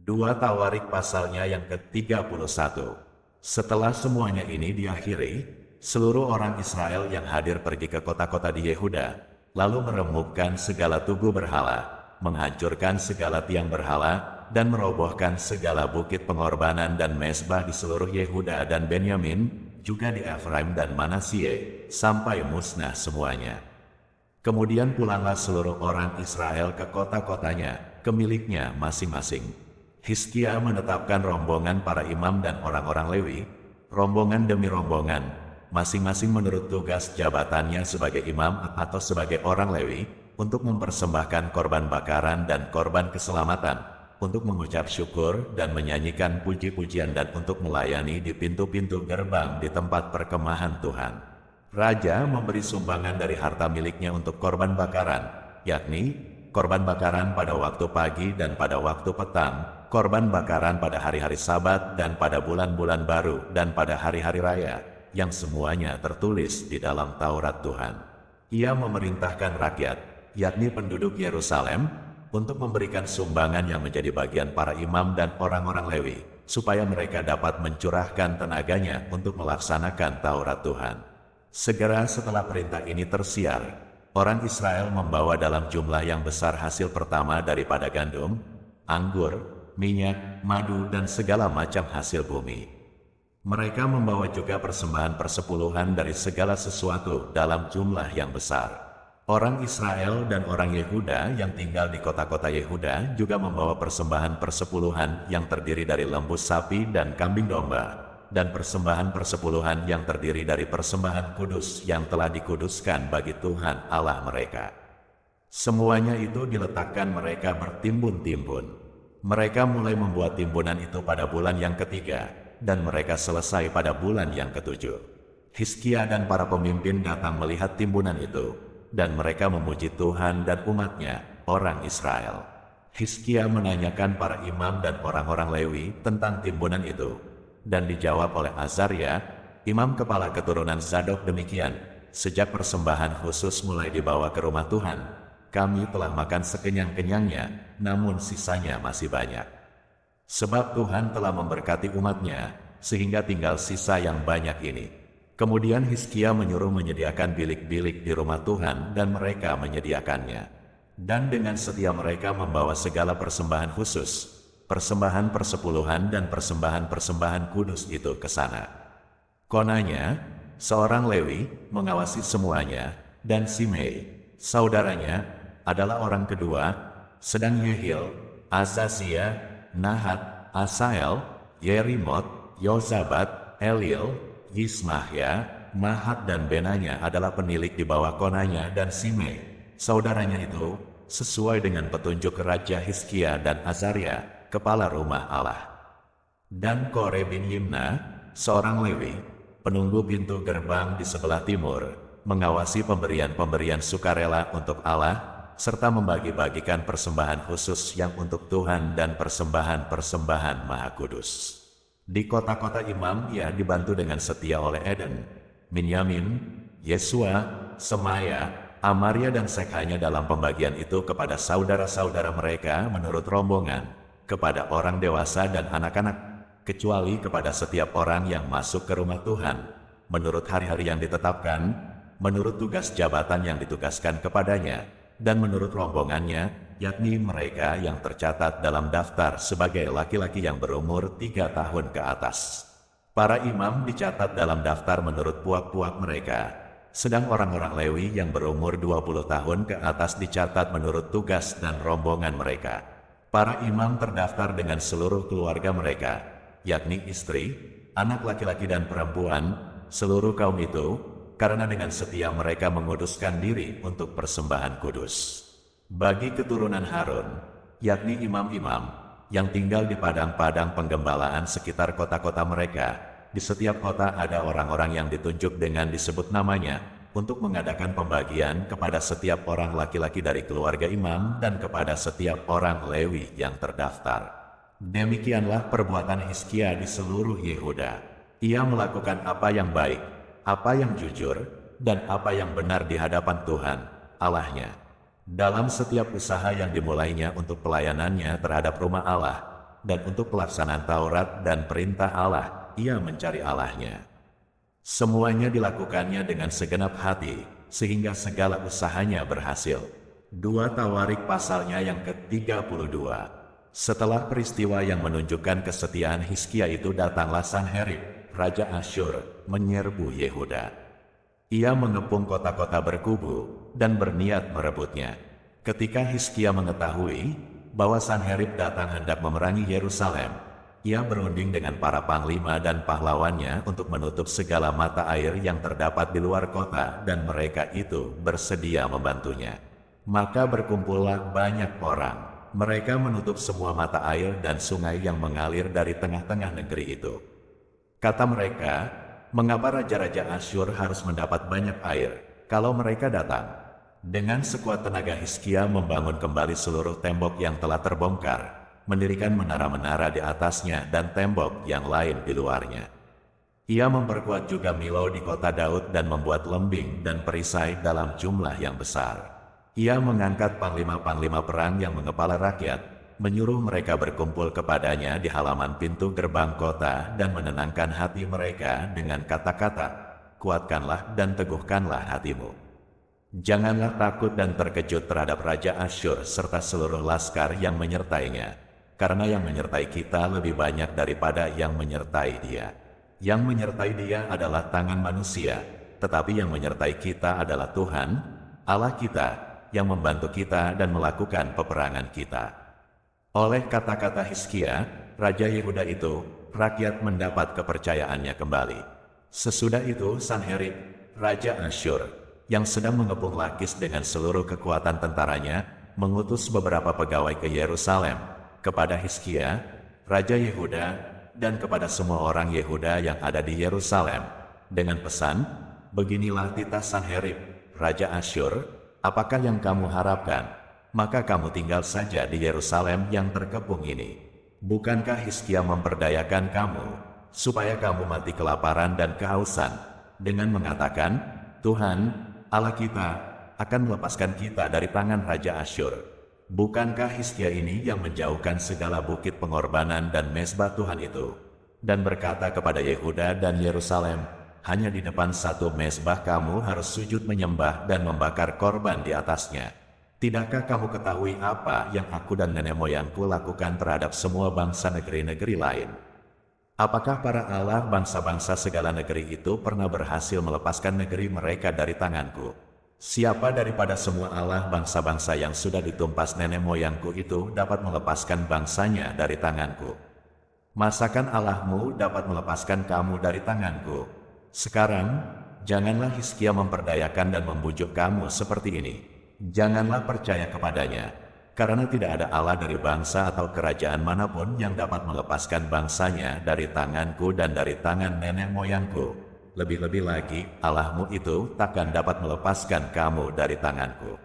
2 Tawarik pasalnya yang ke-31. Setelah semuanya ini diakhiri, seluruh orang Israel yang hadir pergi ke kota-kota di Yehuda, lalu meremukkan segala tugu berhala, menghancurkan segala tiang berhala, dan merobohkan segala bukit pengorbanan dan mezbah di seluruh Yehuda dan Benyamin, juga di Efraim dan Manasye, sampai musnah semuanya. Kemudian pulanglah seluruh orang Israel ke kota-kotanya, ke miliknya masing-masing. Hizkia menetapkan rombongan para imam dan orang-orang Lewi, rombongan demi rombongan, masing-masing menurut tugas jabatannya sebagai imam atau sebagai orang Lewi, untuk mempersembahkan korban bakaran dan korban keselamatan, untuk mengucap syukur dan menyanyikan puji-pujian dan untuk melayani di pintu-pintu gerbang di tempat perkemahan Tuhan. Raja memberi sumbangan dari harta miliknya untuk korban bakaran, yakni korban bakaran pada waktu pagi dan pada waktu petang, korban bakaran pada hari-hari Sabat dan pada bulan-bulan baru dan pada hari-hari raya, yang semuanya tertulis di dalam Taurat Tuhan. Ia memerintahkan rakyat, yakni penduduk Yerusalem, untuk memberikan sumbangan yang menjadi bagian para imam dan orang-orang Lewi, supaya mereka dapat mencurahkan tenaganya untuk melaksanakan Taurat Tuhan. Segera setelah perintah ini tersiar, orang Israel membawa dalam jumlah yang besar hasil pertama daripada gandum, anggur, minyak, madu, dan segala macam hasil bumi. Mereka membawa juga persembahan persepuluhan dari segala sesuatu dalam jumlah yang besar. Orang Israel dan orang Yehuda yang tinggal di kota-kota Yehuda juga membawa persembahan persepuluhan yang terdiri dari lembu sapi dan kambing domba, dan persembahan persepuluhan yang terdiri dari persembahan kudus yang telah dikuduskan bagi Tuhan Allah mereka. Semuanya itu diletakkan mereka bertimbun-timbun. Mereka mulai membuat timbunan itu pada bulan yang ketiga, dan mereka selesai pada bulan yang ketujuh. Hizkia dan para pemimpin datang melihat timbunan itu, dan mereka memuji Tuhan dan umatnya, orang Israel. Hizkia menanyakan para imam dan orang-orang Lewi tentang timbunan itu, dan dijawab oleh Azaria, imam kepala keturunan Zadok demikian, sejak persembahan khusus mulai dibawa ke rumah Tuhan, kami telah makan sekenyang-kenyangnya, namun sisanya masih banyak. Sebab Tuhan telah memberkati umatnya, sehingga tinggal sisa yang banyak ini. Kemudian Hizkia menyuruh menyediakan bilik-bilik di rumah Tuhan dan mereka menyediakannya. Dan dengan setia mereka membawa segala persembahan khusus, persembahan persepuluhan dan persembahan-persembahan kudus itu ke sana. Konanya, seorang Lewi mengawasi semuanya, dan Simei, saudaranya, adalah orang kedua, sedang Yehil, Azazia, Nahat, Asael, Yerimot, Yozabat, Elil, Yismahya, Mahat dan Benanya adalah penilik di bawah konanya, dan Simei, saudaranya itu, sesuai dengan petunjuk Raja Hizkia dan Azaria, kepala rumah Allah. Dan Kore bin Yimna, seorang Lewi, penunggu pintu gerbang di sebelah timur, mengawasi pemberian-pemberian sukarela untuk Allah, serta membagi-bagikan persembahan khusus yang untuk Tuhan dan persembahan-persembahan Maha Kudus. Di kota-kota imam ia dibantu dengan setia oleh Eden, Minyamin, Yesua, Semaya, Amaria dan Sekhanya dalam pembagian itu kepada saudara-saudara mereka menurut rombongan, kepada orang dewasa dan anak-anak, kecuali kepada setiap orang yang masuk ke rumah Tuhan, menurut hari-hari yang ditetapkan, menurut tugas jabatan yang ditugaskan kepadanya, dan menurut rombongannya, yakni mereka yang tercatat dalam daftar sebagai laki-laki yang berumur 3 tahun ke atas. Para imam dicatat dalam daftar menurut puak-puak mereka, sedang orang-orang Lewi yang berumur 20 tahun ke atas dicatat menurut tugas dan rombongan mereka. Para imam terdaftar dengan seluruh keluarga mereka, yakni istri, anak laki-laki dan perempuan, seluruh kaum itu, karena dengan setia mereka menguduskan diri untuk persembahan kudus. Bagi keturunan Harun, yakni imam-imam, yang tinggal di padang-padang penggembalaan sekitar kota-kota mereka, di setiap kota ada orang-orang yang ditunjuk dengan disebut namanya, untuk mengadakan pembagian kepada setiap orang laki-laki dari keluarga imam dan kepada setiap orang Lewi yang terdaftar. Demikianlah perbuatan Hizkia di seluruh Yehuda. Ia melakukan apa yang baik, apa yang jujur, dan apa yang benar di hadapan Tuhan, Allahnya. Dalam setiap usaha yang dimulainya untuk pelayanannya terhadap rumah Allah, dan untuk pelaksanaan Taurat dan perintah Allah, ia mencari Allahnya. Semuanya dilakukannya dengan segenap hati, sehingga segala usahanya berhasil. 2 Tawarik pasalnya yang ke-32. Setelah peristiwa yang menunjukkan kesetiaan Hizkia itu, datanglah Sanherib, Raja Asyur, menyerbu Yehuda. Ia mengepung kota-kota berkubu dan berniat merebutnya. Ketika Hizkia mengetahui bahwa Sanherib datang hendak memerangi Yerusalem, ia berunding dengan para panglima dan pahlawannya untuk menutup segala mata air yang terdapat di luar kota, dan mereka itu bersedia membantunya. Maka berkumpullah banyak orang. Mereka menutup semua mata air dan sungai yang mengalir dari tengah-tengah negeri itu. Kata mereka, mengapa raja-raja Asyur harus mendapat banyak air kalau mereka datang? Dengan sekuat tenaga Hizkia membangun kembali seluruh tembok yang telah terbongkar, mendirikan menara-menara di atasnya dan tembok yang lain di luarnya. Ia memperkuat juga Milo di kota Daud dan membuat lembing dan perisai dalam jumlah yang besar. Ia mengangkat panglima-panglima perang yang mengepala rakyat, menyuruh mereka berkumpul kepadanya di halaman pintu gerbang kota dan menenangkan hati mereka dengan kata-kata, "Kuatkanlah dan teguhkanlah hatimu. Janganlah takut dan terkejut terhadap Raja Asyur serta seluruh laskar yang menyertainya, karena yang menyertai kita lebih banyak daripada yang menyertai dia. Yang menyertai dia adalah tangan manusia, tetapi yang menyertai kita adalah Tuhan, Allah kita, yang membantu kita dan melakukan peperangan kita." Oleh kata-kata Hizkia, Raja Yehuda itu, rakyat mendapat kepercayaannya kembali. Sesudah itu Sanherib, Raja Asyur, yang sedang mengepung Lakis dengan seluruh kekuatan tentaranya, mengutus beberapa pegawai ke Yerusalem, kepada Hizkia, Raja Yehuda, dan kepada semua orang Yehuda yang ada di Yerusalem, dengan pesan, "Beginilah titah Sanherib, Raja Asyur, apakah yang kamu harapkan? Maka kamu tinggal saja di Yerusalem yang terkepung ini. Bukankah Hizkia memperdayakan kamu, supaya kamu mati kelaparan dan kehausan, dengan mengatakan, 'Tuhan, Allah kita, akan melepaskan kita dari tangan Raja Asyur'? Bukankah Hizkia ini yang menjauhkan segala bukit pengorbanan dan mezbah Tuhan itu, dan berkata kepada Yehuda dan Yerusalem, 'Hanya di depan satu mezbah kamu harus sujud menyembah dan membakar korban di atasnya'? Tidakkah kamu ketahui apa yang aku dan nenek moyangku lakukan terhadap semua bangsa negeri-negeri lain? Apakah para Allah bangsa-bangsa segala negeri itu pernah berhasil melepaskan negeri mereka dari tanganku? Siapa daripada semua Allah bangsa-bangsa yang sudah ditumpas nenek moyangku itu dapat melepaskan bangsanya dari tanganku? Masakan Allahmu dapat melepaskan kamu dari tanganku? Sekarang, janganlah Hizkia memperdayakan dan membujuk kamu seperti ini. Janganlah percaya kepadanya. Karena tidak ada Allah dari bangsa atau kerajaan manapun yang dapat melepaskan bangsanya dari tanganku dan dari tangan nenek moyangku. Lebih-lebih lagi, Allahmu itu takkan dapat melepaskan kamu dari tanganku."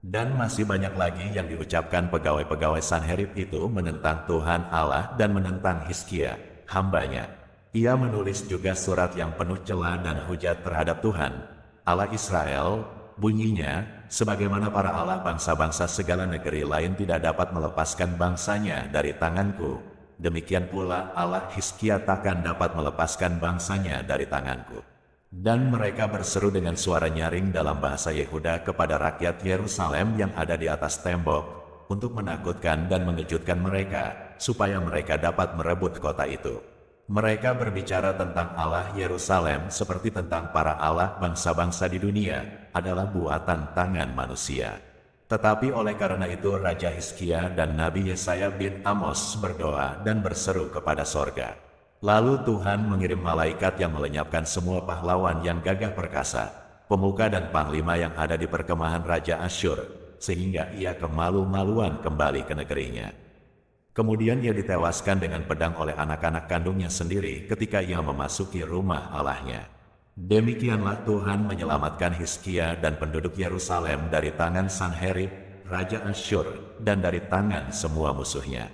Dan masih banyak lagi yang diucapkan pegawai-pegawai Sanherib itu menentang Tuhan Allah dan menentang Hizkia, hambanya. Ia menulis juga surat yang penuh cela dan hujat terhadap Tuhan, Allah Israel. Bunyinya, "Sebagaimana para Allah bangsa-bangsa segala negeri lain tidak dapat melepaskan bangsanya dari tanganku, demikian pula Allah Hizkia takkan dapat melepaskan bangsanya dari tanganku." Dan mereka berseru dengan suara nyaring dalam bahasa Yehuda kepada rakyat Yerusalem yang ada di atas tembok, untuk menakutkan dan mengejutkan mereka, supaya mereka dapat merebut kota itu. Mereka berbicara tentang Allah Yerusalem seperti tentang para Allah bangsa-bangsa di dunia, adalah buatan tangan manusia. Tetapi oleh karena itu Raja Hizkia dan Nabi Yesaya bin Amos berdoa dan berseru kepada sorga. Lalu Tuhan mengirim malaikat yang melenyapkan semua pahlawan yang gagah perkasa, pemuka dan panglima yang ada di perkemahan Raja Asyur, sehingga ia kemalu-maluan kembali ke negerinya. Kemudian ia ditewaskan dengan pedang oleh anak-anak kandungnya sendiri ketika ia memasuki rumah Allahnya. Demikianlah Tuhan menyelamatkan Hizkia dan penduduk Yerusalem dari tangan Sanherib, Raja Asyur, dan dari tangan semua musuhnya.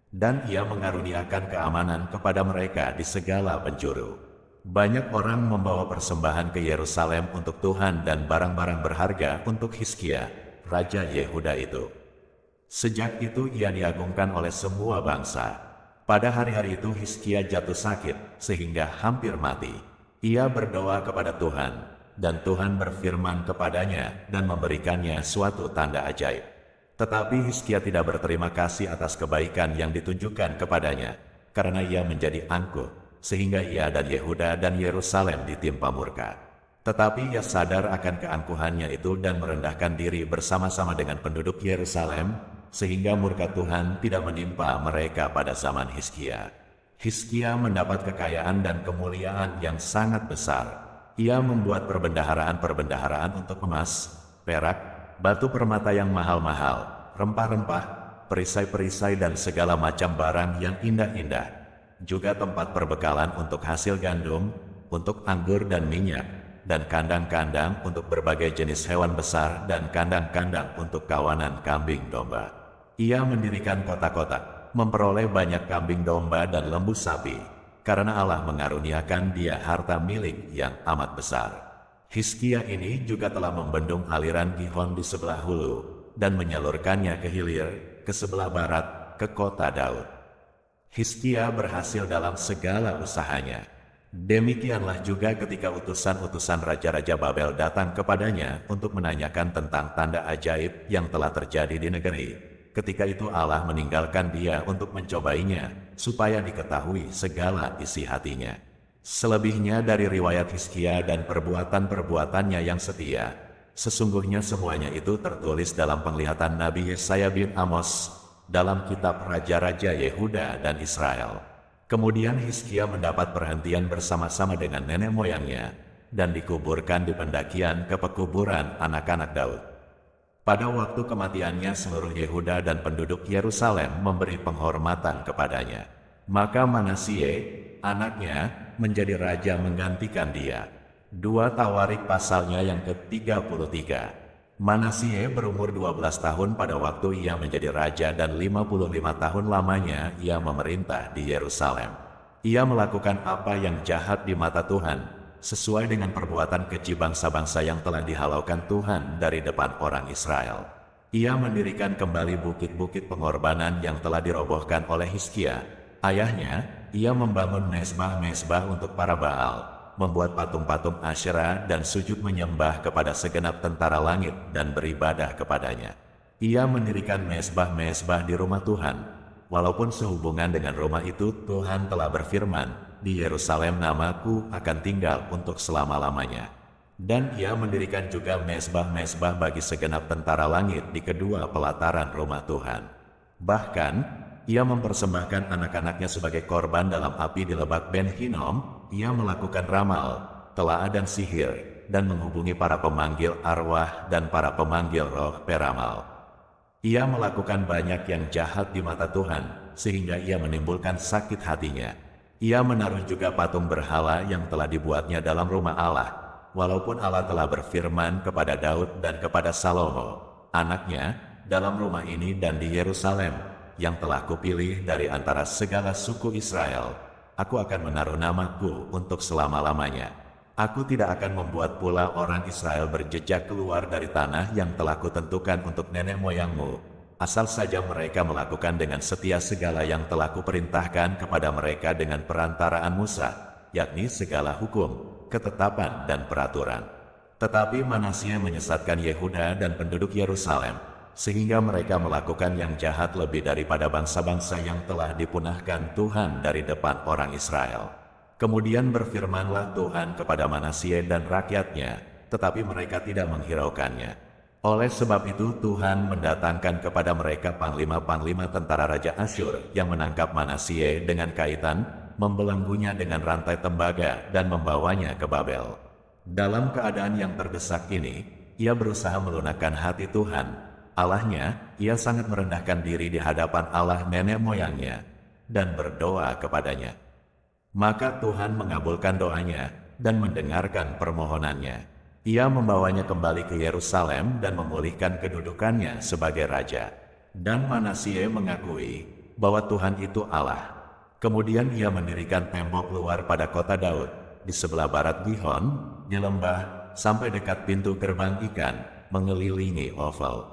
Dan ia mengaruniakan keamanan kepada mereka di segala penjuru. Banyak orang membawa persembahan ke Yerusalem untuk Tuhan dan barang-barang berharga untuk Hizkia, Raja Yehuda itu. Sejak itu ia diagungkan oleh semua bangsa. Pada hari-hari itu Hizkia jatuh sakit sehingga hampir mati. Ia berdoa kepada Tuhan, dan Tuhan berfirman kepadanya dan memberikannya suatu tanda ajaib. Tetapi Hizkia tidak berterima kasih atas kebaikan yang ditunjukkan kepadanya, karena ia menjadi angkuh, sehingga ia dan Yehuda dan Yerusalem ditimpa murka. Tetapi ia sadar akan keangkuhannya itu dan merendahkan diri bersama-sama dengan penduduk Yerusalem, sehingga murka Tuhan tidak menimpa mereka pada zaman Hizkia. Hizkia mendapat kekayaan dan kemuliaan yang sangat besar. Ia membuat perbendaharaan-perbendaharaan untuk emas, perak, batu permata yang mahal-mahal, rempah-rempah, perisai-perisai dan segala macam barang yang indah-indah. Juga tempat perbekalan untuk hasil gandum, untuk anggur dan minyak, dan kandang-kandang untuk berbagai jenis hewan besar dan kandang-kandang untuk kawanan kambing domba. Ia mendirikan kota-kota, memperoleh banyak kambing domba dan lembu sapi, karena Allah mengaruniakan dia harta milik yang amat besar. Hizkia ini juga telah membendung aliran Gihon di sebelah hulu, dan menyalurkannya ke hilir, ke sebelah barat, ke kota Daud. Hizkia berhasil dalam segala usahanya. Demikianlah juga ketika utusan-utusan raja-raja Babel datang kepadanya untuk menanyakan tentang tanda ajaib yang telah terjadi di negeri. Ketika itu Allah meninggalkan dia untuk mencobainya, supaya diketahui segala isi hatinya. Selebihnya dari riwayat Hizkia dan perbuatan-perbuatannya yang setia, sesungguhnya semuanya itu tertulis dalam penglihatan Nabi Yesaya bin Amos, dalam kitab Raja-Raja Yehuda dan Israel. Kemudian Hizkia mendapat perhentian bersama-sama dengan nenek moyangnya, dan dikuburkan di pendakian ke pekuburan anak-anak Daud. Pada waktu kematiannya seluruh Yehuda dan penduduk Yerusalem memberi penghormatan kepadanya. Maka Manasye, anaknya, menjadi raja menggantikan dia. 2 Tawarik pasalnya yang ke-33. Manasye berumur 12 tahun pada waktu ia menjadi raja dan 55 tahun lamanya ia memerintah di Yerusalem. Ia melakukan apa yang jahat di mata Tuhan, sesuai dengan perbuatan keji bangsa-bangsa yang telah dihalaukan Tuhan dari depan orang Israel. Ia mendirikan kembali bukit-bukit pengorbanan yang telah dirobohkan oleh Hizkia, ayahnya. Ia membangun mezbah-mezbah untuk para Baal, membuat patung-patung Asyera dan sujud menyembah kepada segenap tentara langit dan beribadah kepadanya. Ia mendirikan mezbah-mezbah di rumah Tuhan, walaupun sehubungan dengan rumah itu Tuhan telah berfirman, di Yerusalem namaku akan tinggal untuk selama-lamanya. Dan ia mendirikan juga mezbah-mezbah bagi segenap tentara langit di kedua pelataran rumah Tuhan. Bahkan, ia mempersembahkan anak-anaknya sebagai korban dalam api di Lebak Ben Hinnom. Ia melakukan ramal, telah dan sihir, dan menghubungi para pemanggil arwah dan para pemanggil roh peramal. Ia melakukan banyak yang jahat di mata Tuhan, sehingga ia menimbulkan sakit hatinya. Ia menaruh juga patung berhala yang telah dibuatnya dalam rumah Allah, walaupun Allah telah berfirman kepada Daud dan kepada Salomo, anaknya, dalam rumah ini dan di Yerusalem, yang telah kupilih dari antara segala suku Israel, aku akan menaruh namaku untuk selama-lamanya. Aku tidak akan membuat pula orang Israel berjejak keluar dari tanah yang telah kutentukan untuk nenek moyangmu, asal saja mereka melakukan dengan setia segala yang telah kuperintahkan kepada mereka dengan perantaraan Musa, yakni segala hukum, ketetapan dan peraturan. Tetapi Manasye menyesatkan Yehuda dan penduduk Yerusalem, sehingga mereka melakukan yang jahat lebih daripada bangsa-bangsa yang telah dipunahkan Tuhan dari depan orang Israel. Kemudian berfirmanlah Tuhan kepada Manasye dan rakyatnya, tetapi mereka tidak menghiraukannya. Oleh sebab itu Tuhan mendatangkan kepada mereka panglima-panglima tentara Raja Asyur yang menangkap Manasye dengan kaitan, membelenggunya dengan rantai tembaga dan membawanya ke Babel. Dalam keadaan yang terdesak ini, ia berusaha melunakkan hati Tuhan Allahnya. Ia sangat merendahkan diri di hadapan Allah nenek moyangnya dan berdoa kepadanya. Maka Tuhan mengabulkan doanya dan mendengarkan permohonannya. Ia membawanya kembali ke Yerusalem dan memulihkan kedudukannya sebagai raja. Dan Manasye mengakui bahwa Tuhan itu Allah. Kemudian ia mendirikan tembok luar pada kota Daud, di sebelah barat Gihon, di lembah, sampai dekat pintu gerbang ikan, mengelilingi Ofel.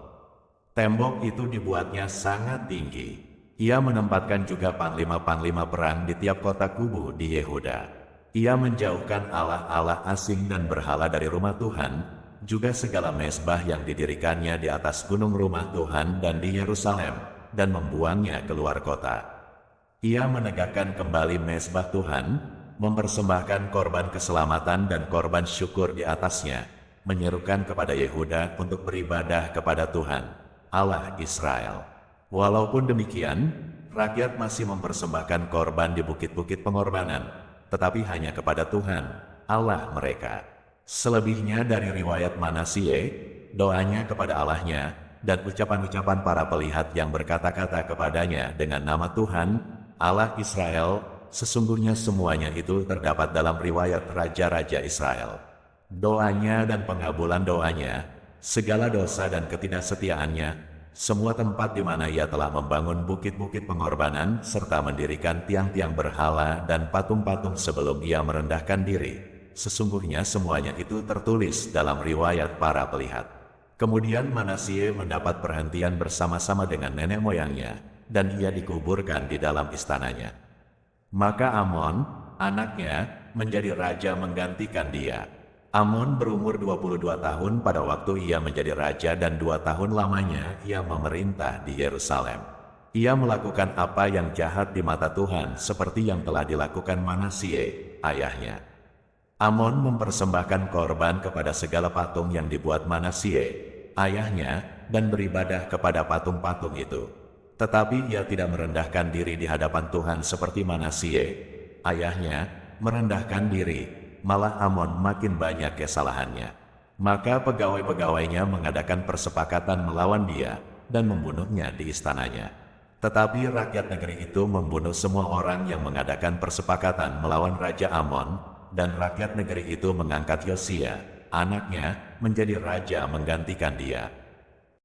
Tembok itu dibuatnya sangat tinggi. Ia menempatkan juga panglima-panglima perang di tiap kota kubu di Yehuda. Ia menjauhkan allah-allah asing dan berhala dari rumah Tuhan, juga segala mezbah yang didirikannya di atas gunung rumah Tuhan dan di Yerusalem, dan membuangnya keluar kota. Ia menegakkan kembali mezbah Tuhan, mempersembahkan korban keselamatan dan korban syukur di atasnya, menyerukan kepada Yehuda untuk beribadah kepada Tuhan, Allah Israel. Walaupun demikian, rakyat masih mempersembahkan korban di bukit-bukit pengorbanan, tetapi hanya kepada Tuhan, Allah mereka. Selebihnya dari riwayat Manasye, doanya kepada Allahnya, dan ucapan-ucapan para pelihat yang berkata-kata kepadanya dengan nama Tuhan, Allah Israel, sesungguhnya semuanya itu terdapat dalam riwayat Raja-Raja Israel. Doanya dan pengabulan doanya, segala dosa dan ketidaksetiaannya, semua tempat di mana ia telah membangun bukit-bukit pengorbanan serta mendirikan tiang-tiang berhala dan patung-patung sebelum ia merendahkan diri. Sesungguhnya semuanya itu tertulis dalam riwayat para pelihat. Kemudian Manasye mendapat perhentian bersama-sama dengan nenek moyangnya, dan ia dikuburkan di dalam istananya. Maka Amon, anaknya, menjadi raja menggantikan dia. Amon berumur 22 tahun pada waktu ia menjadi raja dan 2 tahun lamanya ia memerintah di Yerusalem. Ia melakukan apa yang jahat di mata Tuhan seperti yang telah dilakukan Manasye, ayahnya. Amon mempersembahkan korban kepada segala patung yang dibuat Manasye, ayahnya, dan beribadah kepada patung-patung itu. Tetapi ia tidak merendahkan diri di hadapan Tuhan seperti Manasye, ayahnya, merendahkan diri. Malah Amon makin banyak kesalahannya. Maka pegawai-pegawainya mengadakan persepakatan melawan dia dan membunuhnya di istananya. Tetapi rakyat negeri itu membunuh semua orang yang mengadakan persepakatan melawan Raja Amon, dan rakyat negeri itu mengangkat Yosia, anaknya, menjadi raja menggantikan dia.